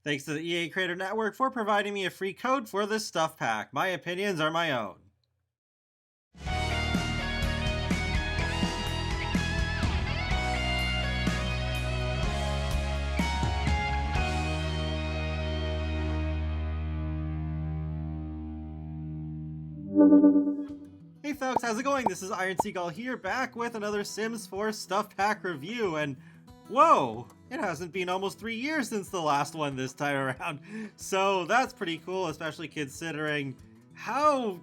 Thanks to the EA Creator Network for providing me a free code for this stuff pack. My opinions are my own. Hey folks, how's it going? This is Iron Seagull here, back with another Sims 4 stuff pack review, and whoa! It hasn't been almost 3 years since the last one this time around, so that's pretty cool, especially considering how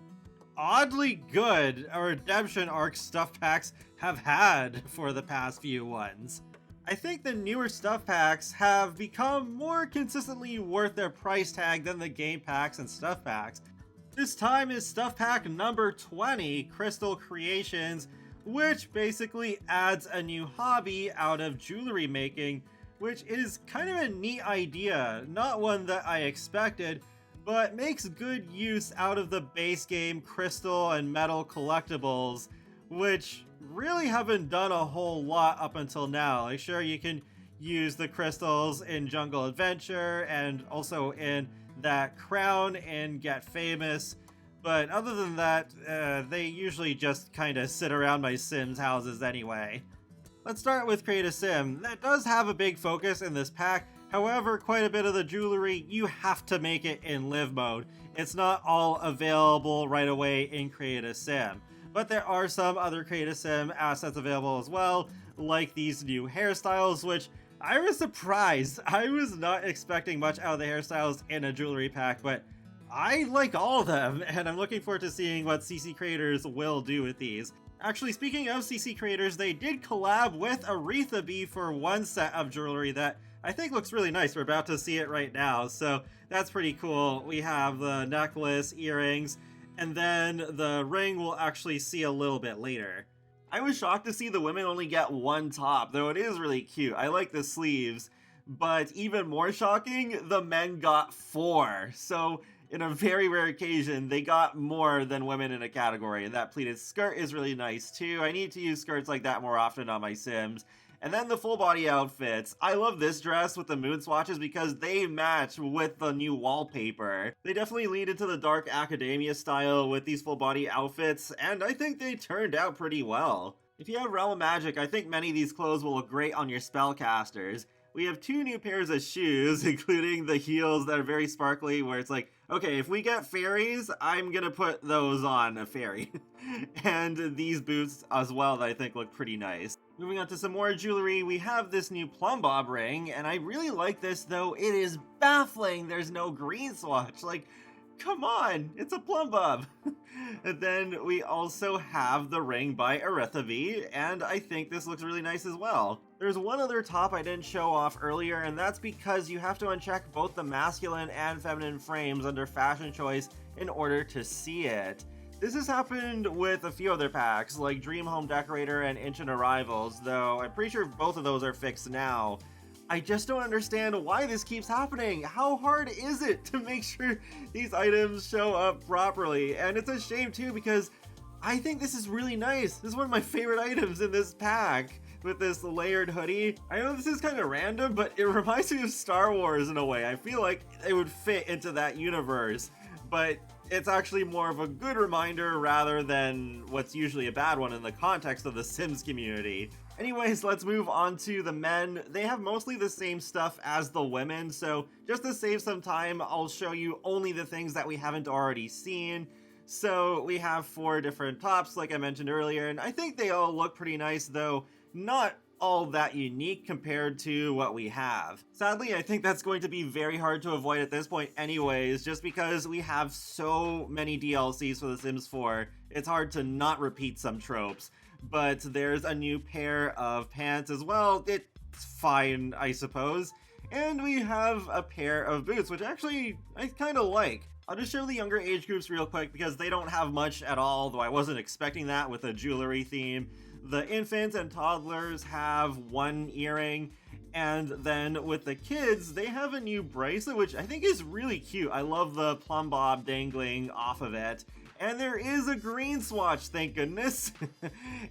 oddly good our Redemption Arc stuff packs have had for the past few ones. I think the newer stuff packs have become more consistently worth their price tag than the game packs and stuff packs. This time is stuff pack number 20, Crystal Creations, which basically adds a new hobby out of jewelry making, which is kind of a neat idea, not one that I expected, but makes good use out of the base game crystal and metal collectibles, which really haven't done a whole lot up until now. Like, sure, you can use the crystals in Jungle Adventure and also in that crown and Get Famous, but other than that, they usually just kind of sit around my Sims houses anyway. Let's start with Create a Sim. That does have a big focus in this pack, however, quite a bit of the jewelry, you have to make it in live mode. It's not all available right away in Create a Sim, but there are some other Create a Sim assets available as well, like these new hairstyles, which I was surprised. I was not expecting much out of the hairstyles in a jewelry pack, but I like all of them, and I'm looking forward to seeing what CC creators will do with these. Actually, speaking of CC creators, they did collab with Aretha B for one set of jewelry that I think looks really nice. We're about to see it right now, so that's pretty cool. We have the necklace, earrings, and then the ring we'll actually see a little bit later. I was shocked to see the women only get one top, though it is really cute. I like the sleeves, but even more shocking, the men got 4. So in a very rare occasion, they got more than women in a category, and that pleated skirt is really nice too. I need to use skirts like that more often on my Sims. And then the full body outfits. I love this dress with the moon swatches because they match with the new wallpaper. They definitely lead into the dark academia style with these full body outfits, and I think they turned out pretty well. If you have Realm of Magic, I think many of these clothes will look great on your spellcasters. We have 2 new pairs of shoes, including the heels that are very sparkly, where it's like, okay, if we get fairies, I'm gonna put those on a fairy. And these boots as well that I think look pretty nice. Moving on to some more jewelry, we have this new plumb bob ring, and I really like this, though it is baffling there's no green swatch. Like, come on, it's a plumb bob. And then we also have the ring by Aretha V, and I think this looks really nice as well. There's one other top I didn't show off earlier, and that's because you have to uncheck both the masculine and feminine frames under fashion choice in order to see it. This has happened with a few other packs, like Dream Home Decorator and Ancient Arrivals, though I'm pretty sure both of those are fixed now. I just don't understand why this keeps happening. How hard is it to make sure these items show up properly? And it's a shame too, because I think this is really nice. This is one of my favorite items in this pack, with this layered hoodie. I know this is kind of random, but it reminds me of Star Wars in a way. I feel like it would fit into that universe, but it's actually more of a good reminder rather than what's usually a bad one in the context of the Sims community. Anyways, let's move on to the men. They have mostly the same stuff as the women, so just to save some time, I'll show you only the things that we haven't already seen. So we have 4 different tops, like I mentioned earlier, and I think they all look pretty nice, though not all that unique compared to what we have. Sadly, I think that's going to be very hard to avoid at this point anyways, just because we have so many DLCs for The Sims 4, it's hard to not repeat some tropes. But there's a new pair of pants as well. It's fine, I suppose. And we have a pair of boots, which actually I kind of like. I'll just show the younger age groups real quick because they don't have much at all, though I wasn't expecting that with a jewelry theme. The infants and toddlers have 1 earring, and then with the kids, they have a new bracelet, which I think is really cute. I love the plumb bob dangling off of it. And there is a green swatch, thank goodness.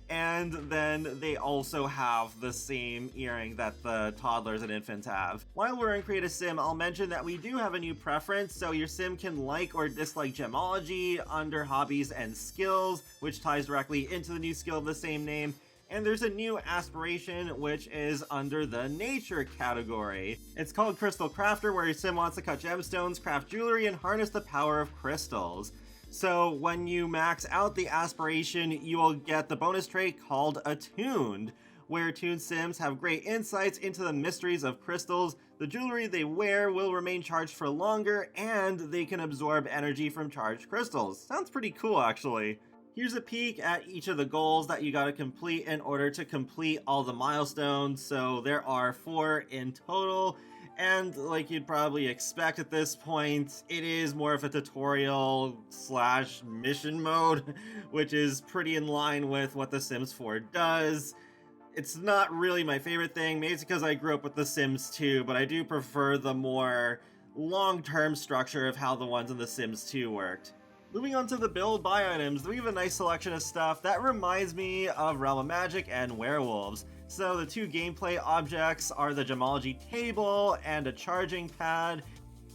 And then they also have the same earring that the toddlers and infants have. While we're in Create a Sim, I'll mention that we do have a new preference, so your sim can like or dislike gemology under hobbies and skills, which ties directly into the new skill of the same name. And there's a new aspiration, which is under the nature category. It's called Crystal Crafter, where your sim wants to cut gemstones, craft jewelry, and harness the power of crystals. So when you max out the aspiration, you will get the bonus trait called Attuned, where tuned sims have great insights into the mysteries of crystals. The jewelry they wear will remain charged for longer, and they can absorb energy from charged crystals. Sounds pretty cool, actually. Here's a peek at each of the goals that you gotta complete in order to complete all the milestones. So there are 4 in total, and like you'd probably expect at this point, it is more of a tutorial slash mission mode, which is pretty in line with what The Sims 4 does. It's not really my favorite thing, maybe it's because I grew up with The Sims 2, but I do prefer the more long-term structure of how the ones in The Sims 2 worked. Moving on to the build buy items, we have a nice selection of stuff that reminds me of Realm of Magic and Werewolves. So the 2 gameplay objects are the Gemology Table and a charging pad.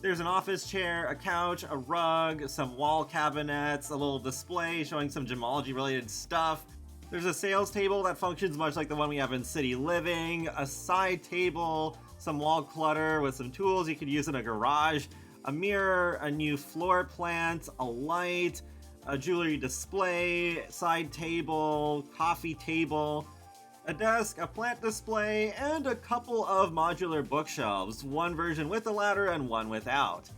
There's an office chair, a couch, a rug, some wall cabinets, a little display showing some gemology related stuff. There's a sales table that functions much like the one we have in City Living, a side table, some wall clutter with some tools you could use in a garage, a mirror, a new floor plant, a light, a jewelry display, side table, coffee table, a desk, a plant display, and a couple of modular bookshelves, one version with a ladder and one without.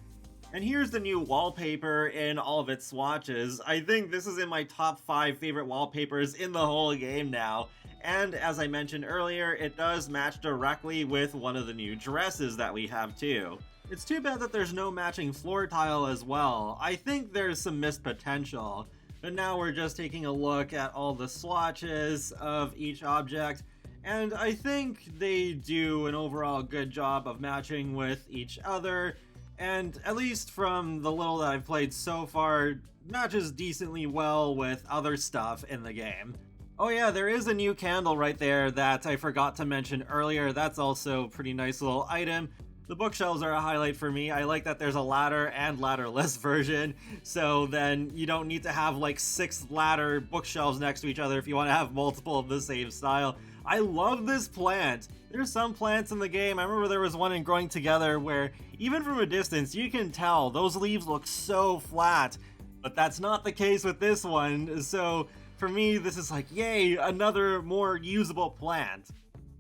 And here's the new wallpaper in all of its swatches. I think this is in my top 5 favorite wallpapers in the whole game now. And as I mentioned earlier, it does match directly with one of the new dresses that we have too. It's too bad that there's no matching floor tile as well. I think there's some missed potential. But now we're just taking a look at all the swatches of each object, and I think they do an overall good job of matching with each other, and at least from the little that I've played so far, matches decently well with other stuff in the game. Oh yeah, there is a new candle right there that I forgot to mention earlier. That's also a pretty nice little item. The bookshelves are a highlight for me. I like that there's a ladder and ladderless version, so then you don't need to have like 6 ladder bookshelves next to each other if you want to have multiple of the same style. I love this plant. There's some plants in the game, I remember there was one in Growing Together where even from a distance you can tell those leaves look so flat, but that's not the case with this one, so for me this is like, yay, another more usable plant.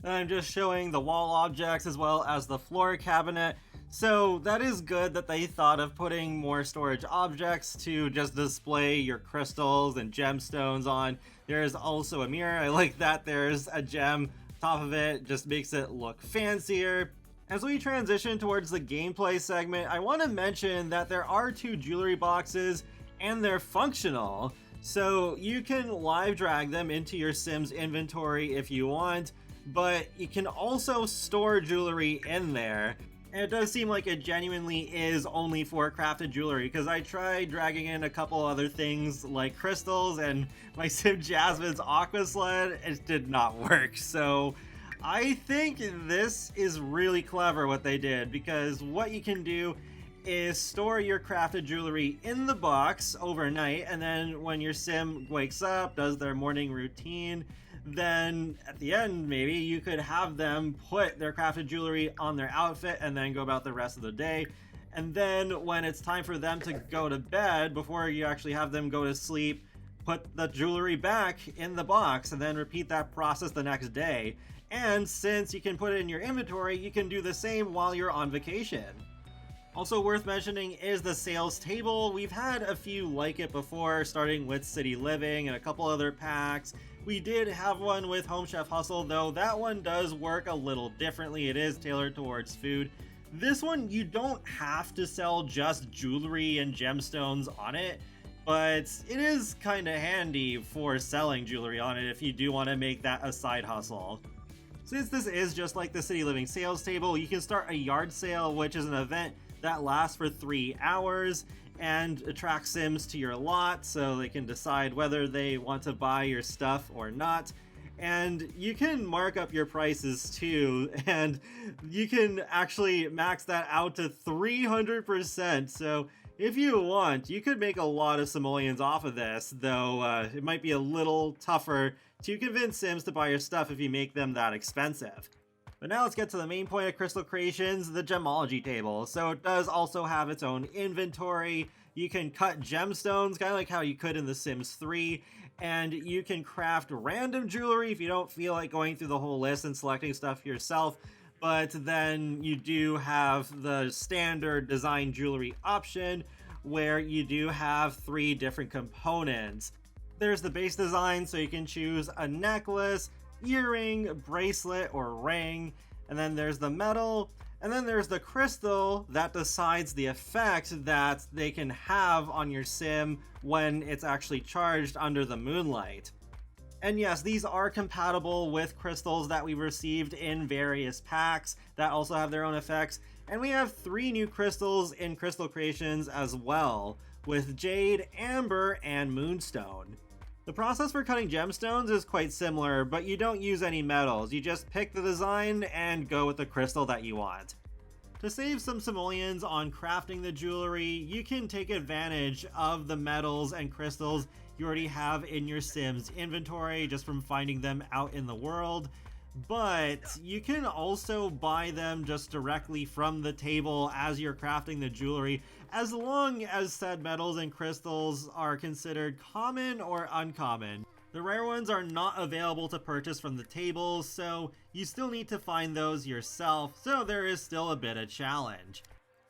And I'm just showing the wall objects as well as the floor cabinet. So that is good that they thought of putting more storage objects to just display your crystals and gemstones on. There is also a mirror. I like that there's a gem top of it, just makes it look fancier. As we transition towards the gameplay segment, I want to mention that there are 2 jewelry boxes and they're functional. So you can live drag them into your Sim's inventory if you want, but you can also store jewelry in there. And it does seem like it genuinely is only for crafted jewelry, because I tried dragging in a couple other things like crystals and my Sim Jasmine's aqua sled, it did not work. So I think this is really clever what they did, because what you can do is store your crafted jewelry in the box overnight, and then when your Sim wakes up, does their morning routine, then at the end maybe you could have them put their crafted jewelry on their outfit and then go about the rest of the day. And then when it's time for them to go to bed, before you actually have them go to sleep, put the jewelry back in the box and then repeat that process the next day. And since you can put it in your inventory, you can do the same while you're on vacation. Also worth mentioning is the sales table. We've had a few like it before, starting with City Living and a couple other packs. We did have one with Home Chef Hustle, though that one does work a little differently. It is tailored towards food. This one, you don't have to sell just jewelry and gemstones on it, but it is kind of handy for selling jewelry on it if you do want to make that a side hustle. Since this is just like the City Living sales table, you can start a yard sale, which is an event that lasts for 3 hours. and attract Sims to your lot so they can decide whether they want to buy your stuff or not. And you can mark up your prices too, and you can actually max that out to 300%. So if you want, you could make a lot of simoleons off of this, though it might be a little tougher to convince Sims to buy your stuff if you make them that expensive. But now let's get to the main point of Crystal Creations, the Gemology Table. So it does also have its own inventory. You can cut gemstones, kind of like how you could in The Sims 3, and you can craft random jewelry if you don't feel like going through the whole list and selecting stuff yourself. But then you do have the standard design jewelry option, where you do have 3 different components. There's the base design, so you can choose a necklace, earring, bracelet, or ring, and then there's the metal, and then there's the crystal that decides the effect that they can have on your sim when it's actually charged under the moonlight. And yes, these are compatible with crystals that we received in various packs that also have their own effects, and we have 3 new crystals in Crystal Creations as well, with Jade, Amber, and Moonstone. The process for cutting gemstones is quite similar, but you don't use any metals. You just pick the design and go with the crystal that you want. To save some simoleons on crafting the jewelry, you can take advantage of the metals and crystals you already have in your Sims inventory just from finding them out in the world. But you can also buy them just directly from the table as you're crafting the jewelry, as long as said metals and crystals are considered common or uncommon. The rare ones are not available to purchase from the table, so you still need to find those yourself, so there is still a bit of challenge.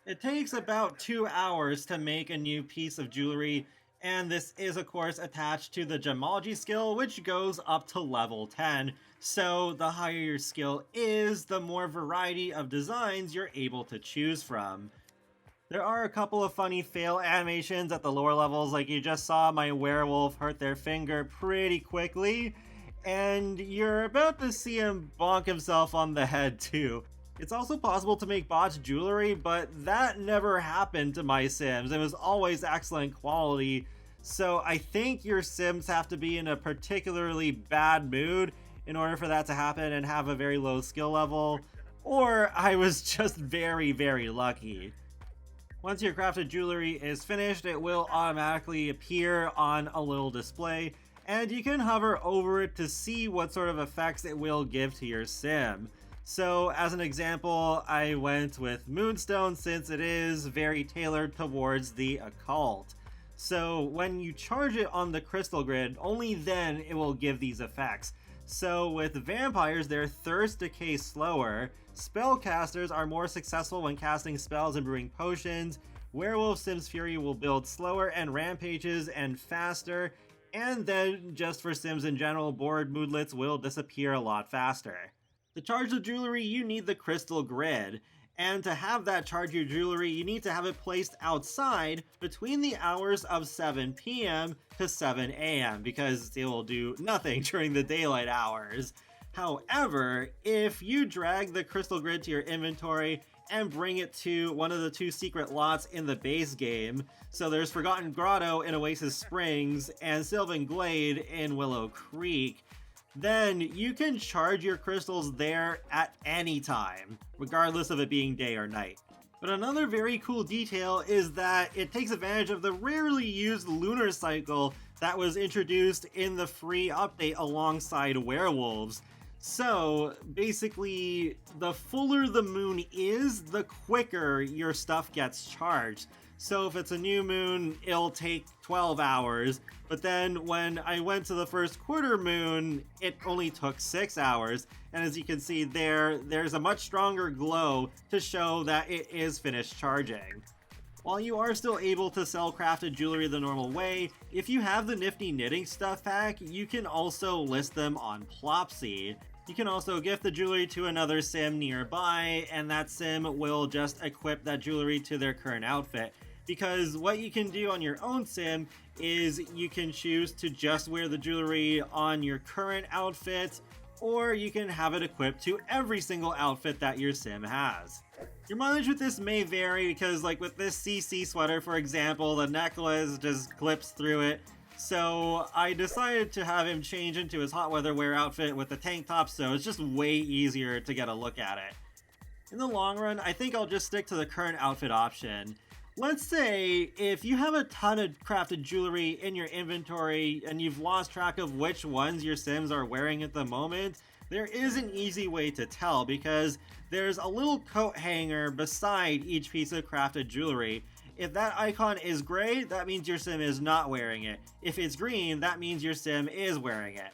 It takes about 2 hours to make a new piece of jewelry, and this is of course attached to the gemology skill, which goes up to level 10. So the higher your skill is, the more variety of designs you're able to choose from. There are a couple of funny fail animations at the lower levels, like you just saw my werewolf hurt their finger pretty quickly, and you're about to see him bonk himself on the head too. It's also possible to make botched jewelry, but that never happened to my Sims. It was always excellent quality, so I think your Sims have to be in a particularly bad mood in order for that to happen and have a very low skill level, or I was just very, very lucky. Once your crafted jewelry is finished, it will automatically appear on a little display, and you can hover over it to see what sort of effects it will give to your sim. So as an example, I went with Moonstone since it is very tailored towards the occult. So when you charge it on the crystal grid, only then it will give these effects. So with vampires, their thirst decays slower, spellcasters are more successful when casting spells and brewing potions, werewolf Sims Fury will build slower and rampages and faster, and then just for Sims in general, bored moodlets will disappear a lot faster. To charge the jewelry, you need the crystal grid, and to have that charge your jewelry, you need to have it placed outside between the hours of 7 p.m. to 7 a.m. because it will do nothing during the daylight hours. However, if you drag the crystal grid to your inventory and bring it to one of the 2 secret lots in the base game, so there's Forgotten Grotto in Oasis Springs and Sylvan Glade in Willow Creek, then you can charge your crystals there at any time, regardless of it being day or night. But another very cool detail is that it takes advantage of the rarely used lunar cycle that was introduced in the free update alongside werewolves. So basically, the fuller the moon is, the quicker your stuff gets charged. So if it's a new moon, it'll take 12 hours, but then when I went to the first quarter moon, it only took 6 hours, and as you can see there's a much stronger glow to show that it is finished charging. While you are still able to sell crafted jewelry the normal way, if you have the nifty knitting stuff pack, you can also list them on Plopsy. You can also gift the jewelry to another sim nearby, and that sim will just equip that jewelry to their current outfit. Because what you can do on your own sim is you can choose to just wear the jewelry on your current outfit, or you can have it equipped to every single outfit that your sim has. Your mileage with this may vary because, like with this CC sweater, for example, the necklace just clips through it. So I decided to have him change into his hot weather wear outfit with the tank top, so it's just way easier to get a look at it. In the long run, I think I'll just stick to the current outfit option. Let's say if you have a ton of crafted jewelry in your inventory and you've lost track of which ones your Sims are wearing at the moment, there is an easy way to tell because there's a little coat hanger beside each piece of crafted jewelry. If that icon is gray, that means your Sim is not wearing it. If it's green, that means your Sim is wearing it.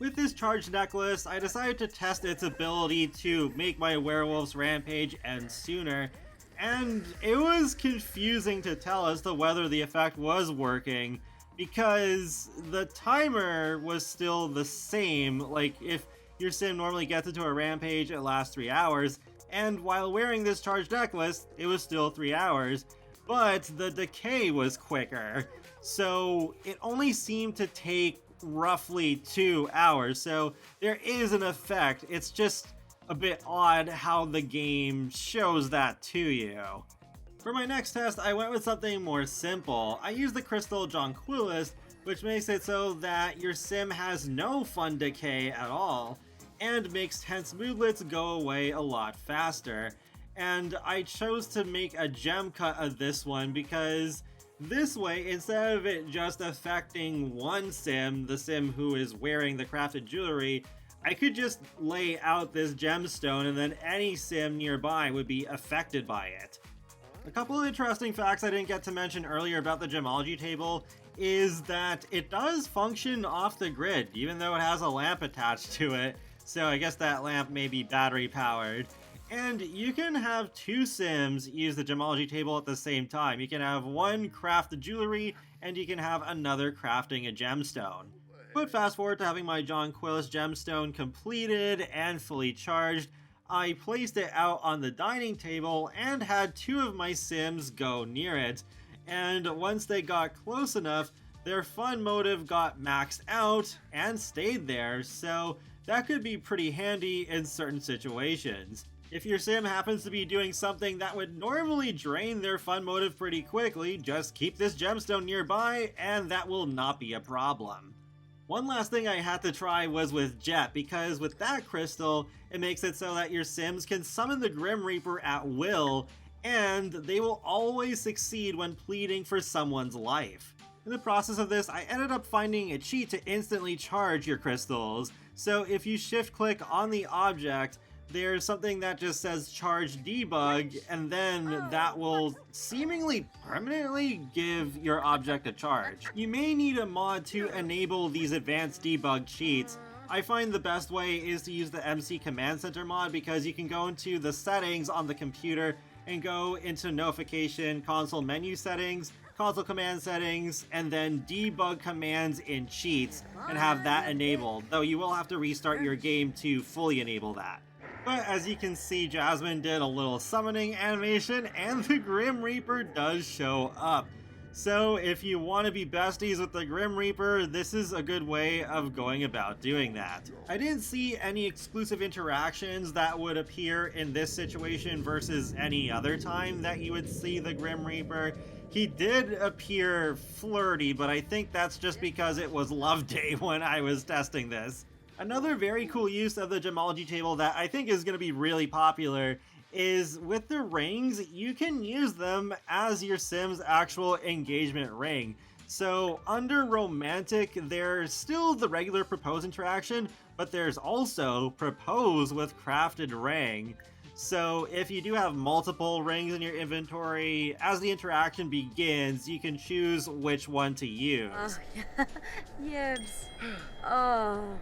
With this charged necklace, I decided to test its ability to make my Werewolf Rampage end sooner, and it was confusing to tell as to whether the effect was working, because the timer was still the same. Like, if your Sim normally gets into a rampage, it lasts 3 hours, and while wearing this charged necklace, it was still 3 hours, but the decay was quicker, so it only seemed to take roughly 2 hours, so there is an effect. It's just a bit odd how the game shows that to you. For my next test, I went with something more simple. I used the crystal Jonquillus, which makes it so that your Sim has no fun decay at all, and makes tense moodlets go away a lot faster. And I chose to make a gem cut of this one because this way, instead of it just affecting one Sim, the Sim who is wearing the crafted jewelry, I could just lay out this gemstone and then any Sim nearby would be affected by it. A couple of interesting facts I didn't get to mention earlier about the gemology table is that it does function off the grid, even though it has a lamp attached to it, so I guess that lamp may be battery powered. And you can have 2 Sims use the gemology table at the same time. You can have one craft the jewelry, and you can have another crafting a gemstone. But fast forward to having my Jonquillus gemstone completed and fully charged, I placed it out on the dining table and had 2 of my Sims go near it. And once they got close enough, their fun motive got maxed out and stayed there, so that could be pretty handy in certain situations. If your Sim happens to be doing something that would normally drain their fun motive pretty quickly, just keep this gemstone nearby and that will not be a problem. One last thing I had to try was with Jet, because with that crystal, it makes it so that your Sims can summon the Grim Reaper at will, and they will always succeed when pleading for someone's life. In the process of this, I ended up finding a cheat to instantly charge your crystals. So if you shift click on the object, there's something that just says charge debug, and then that will seemingly permanently give your object a charge. You may need a mod to enable these advanced debug cheats. I find the best way is to use the MC Command Center mod because you can go into the settings on the computer and go into notification, console menu settings, console command settings, and then debug commands in cheats and have that enabled, though you will have to restart your game to fully enable that. But as you can see, Jasmine did a little summoning animation and the Grim Reaper does show up. So if you want to be besties with the Grim Reaper, this is a good way of going about doing that. I didn't see any exclusive interactions that would appear in this situation versus any other time that you would see the Grim Reaper. He did appear flirty, but I think that's just because it was Love Day when I was testing this. Another very cool use of the gemology table that I think is going to be really popular is with the rings, you can use them as your Sim's actual engagement ring. So under romantic, there's still the regular propose interaction, but there's also propose with crafted ring. So if you do have multiple rings in your inventory, as the interaction begins, you can choose which one to use. Oh, yeah. Yibs. Oh,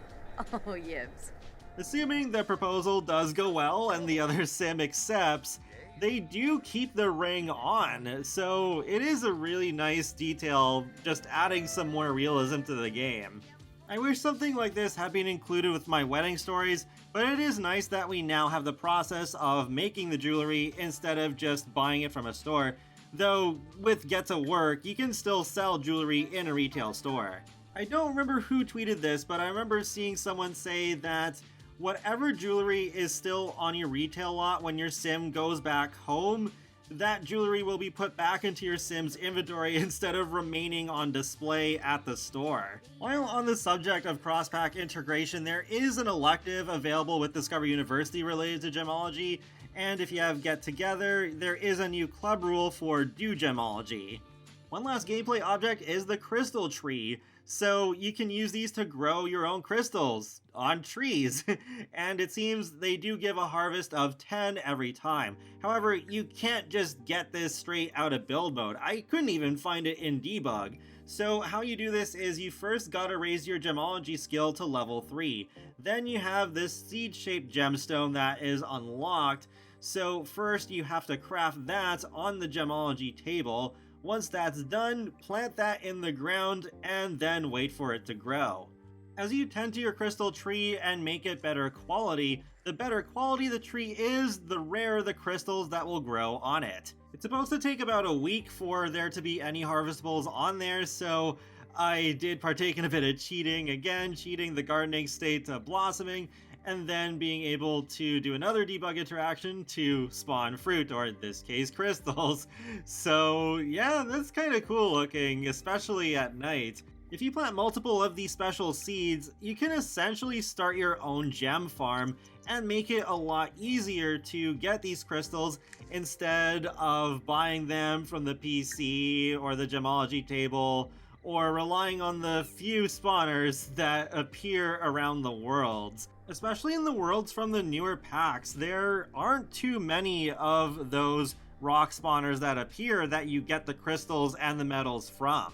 yibs. Assuming the proposal does go well and the other Sim accepts, they do keep the ring on, so it is a really nice detail, just adding some more realism to the game. I wish something like this had been included with my wedding stories, but it is nice that we now have the process of making the jewelry instead of just buying it from a store, though with Get to Work, you can still sell jewelry in a retail store. I don't remember who tweeted this, but I remember seeing someone say that whatever jewelry is still on your retail lot when your sim goes back home, that jewelry will be put back into your sim's inventory instead of remaining on display at the store. While on the subject of cross-pack integration, there is an elective available with Discover University related to gemology, and if you have Get Together, there is a new club rule for Do Gemology. One last gameplay object is the crystal tree, so you can use these to grow your own crystals on trees, and it seems they do give a harvest of 10 every time. However, you can't just get this straight out of build mode. I couldn't even find it in debug. So how you do this is you first gotta raise your gemology skill to level 3. Then you have this seed-shaped gemstone that is unlocked, so first you have to craft that on the gemology table. Once that's done, plant that in the ground and then wait for it to grow. As you tend to your crystal tree and make it better quality, the better quality the tree is, the rarer the crystals that will grow on it. It's supposed to take about a week for there to be any harvestables on there, so I did partake in a bit of cheating, again cheating the gardening state to blossoming, and then being able to do another debug interaction to spawn fruit, or in this case, crystals. So yeah, that's kind of cool looking, especially at night. If you plant multiple of these special seeds, you can essentially start your own gem farm and make it a lot easier to get these crystals instead of buying them from the PC or the gemology table, or relying on the few spawners that appear around the worlds. Especially in the worlds from the newer packs, there aren't too many of those rock spawners that appear that you get the crystals and the metals from.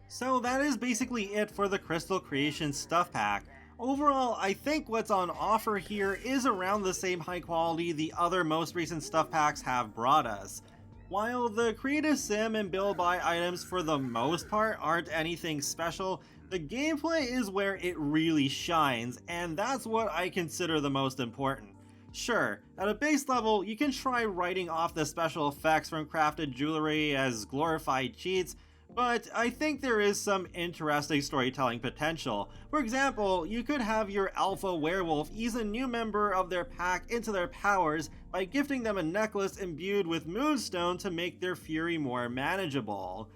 So that is basically it for the Crystal Creation Stuff Pack. Overall, I think what's on offer here is around the same high quality the other most recent stuff packs have brought us. While the Create a Sim and Build Buy items for the most part aren't anything special, the gameplay is where it really shines, and that's what I consider the most important. Sure, at a base level, you can try writing off the special effects from crafted jewelry as glorified cheats, but I think there is some interesting storytelling potential. For example, you could have your alpha werewolf ease a new member of their pack into their powers by gifting them a necklace imbued with moonstone to make their fury more manageable.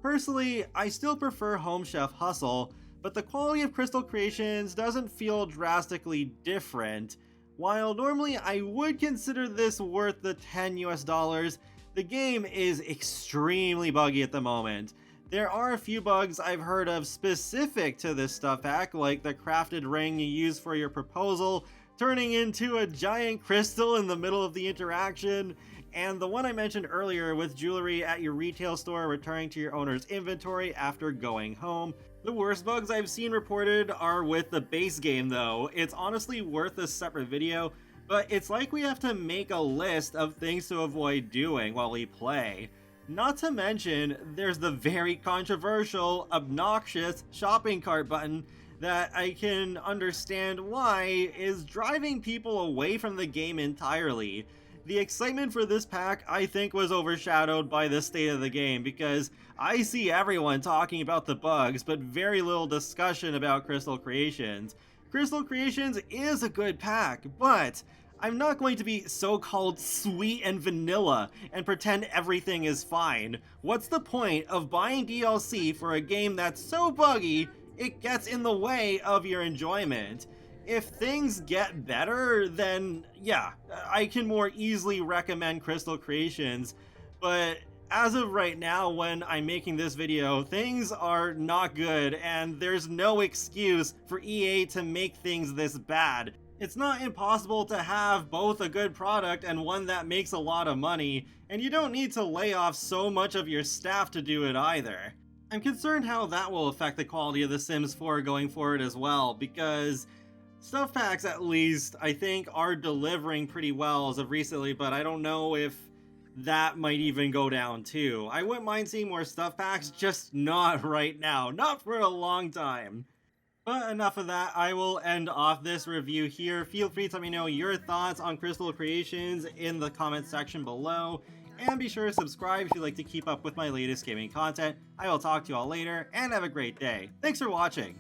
Personally, I still prefer Home Chef Hustle, but the quality of Crystal Creations doesn't feel drastically different. While normally I would consider this worth the $10 US, the game is extremely buggy at the moment. There are a few bugs I've heard of specific to this stuff pack, like the crafted ring you use for your proposal turning into a giant crystal in the middle of the interaction, and the one I mentioned earlier with jewelry at your retail store returning to your owner's inventory after going home. The worst bugs I've seen reported are with the base game though. It's honestly worth a separate video, but it's like we have to make a list of things to avoid doing while we play. Not to mention, there's the very controversial, obnoxious shopping cart button that I can understand why is driving people away from the game entirely. The excitement for this pack, I think, was overshadowed by the state of the game, because I see everyone talking about the bugs, but very little discussion about Crystal Creations. Crystal Creations is a good pack, but I'm not going to be so-called sweet and vanilla and pretend everything is fine. What's the point of buying DLC for a game that's so buggy, it gets in the way of your enjoyment? If things get better, then yeah, I can more easily recommend Crystal Creations, but as of right now, when I'm making this video, things are not good, and there's no excuse for EA to make things this bad. It's not impossible to have both a good product and one that makes a lot of money, and you don't need to lay off so much of your staff to do it either. I'm concerned how that will affect the quality of The Sims 4 going forward as well, because stuff packs, at least, I think are delivering pretty well as of recently, but I don't know if that might even go down too. I wouldn't mind seeing more stuff packs, just not right now, not for a long time. But enough of that, I will end off this review here. Feel free to let me know your thoughts on Crystal Creations in the comment section below, and be sure to subscribe if you'd like to keep up with my latest gaming content. I will talk to you all later, and have a great day. Thanks for watching!